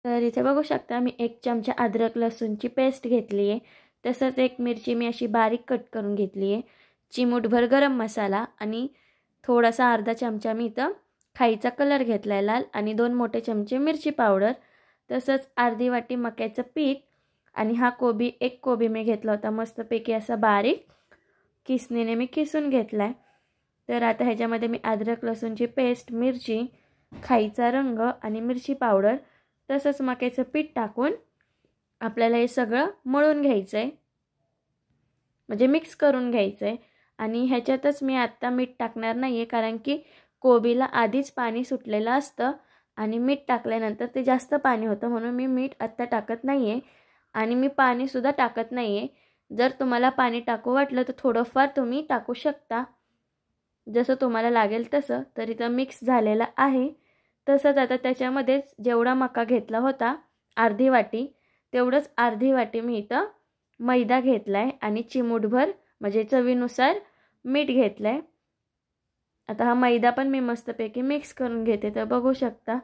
तर इथे बघू शकता मी 1 चमचा अद्रक लसूणची पेस्ट घेतली आहे। तसंच 1 मिरची मी अशी बारीक कट करून घेतली आहे। चिमूटभर गरम मसाला आणि थोडासा अर्धा चमचा मी इथं खायचा कलर घेतला आहे लाल आणि 2 मोठे चमचे मिरची पावडर, तसंच अर्धी वाटी मक्याचं पीठ आणि हा कोबी 1 कोबी मी घेतला होता मस्तपैकी असा बारीक किसणीने मी किसून घेतला आहे। तर आता ह्याच्यामध्ये मी अद्रक लसूणची पेस्ट, मिरची, खायचा रंग आणि मिरची पावडर तसंच मक्याचं पीठ टाकून आपल्याला हे सगळं मळून घ्यायचं आहे, म्हणजे मिक्स करून घ्यायचं आहे। आणि ह्याच्यातच मी आत्ता मीठ टाकणार नाही आहे, कारण की कोबीला आधीच पाणी सुटलेलं असतं आणि मीठ टाकल्यानंतर ते जास्त पाणी होतं, म्हणून मी मीठ आत्ता टाकत नाही आहे आणि मी पाणीसुद्धा टाकत नाही आहे। जर तुम्हाला पाणी टाकू वाटलं तर थोडंफार तुम्ही टाकू शकता, जसं तुम्हाला लागेल तसं। तर इथं मिक्स झालेलं आहे। तसंच आता त्याच्यामध्येच जेवढा मका घेतला होता अर्धी वाटी, तेवढंच अर्धी वाटी मी इथं मैदा घेतला आहे आणि चिमूटभर म्हणजे चवीनुसार मीठ घेतलं आहे। आता हा मैदा पण मी मस्तपैकी मिक्स करून घेते। तर बघू शकता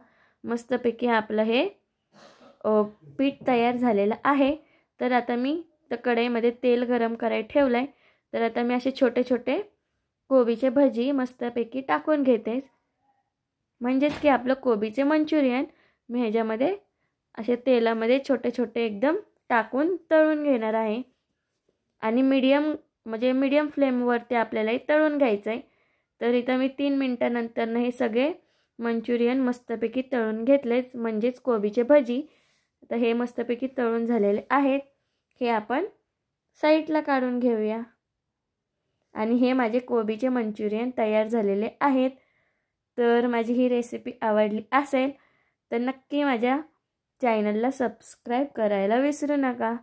मस्तपैकी आपलं हे पीठ तयार झालेलं आहे। तर आता मी कढईमध्ये तेल गरम करायला ठेवलं आहे। तर आता मी असे छोटे छोटे कोबीचे भजी मस्तपैकी टाकून घेते, म्हणजेच की आपलं कोबीचे मंचुरियन मी ह्याच्यामध्ये असे तेलामध्ये छोटे छोटे एकदम टाकून तळून घेणार आहे आणि मीडियम फ्लेमवरती आपल्याला हे तळून घ्यायचं आहे। तर इथं मी 3 मिनिटानंतर हे सगळे मंचुरियन मस्तपैकी तळून घेतलेच, म्हणजेच कोबीचे भजी। तर हे मस्तपैकी तळून झालेले आहेत, हे आपण साईडला काढून घेऊया। आणि हे माझे कोबीचे मंचुरियन तयार झालेले आहेत। तर माझी ही रेसिपी आवडली असेल तर नक्की माझ्या चॅनलला सबस्क्राईब करायला विसरू नका।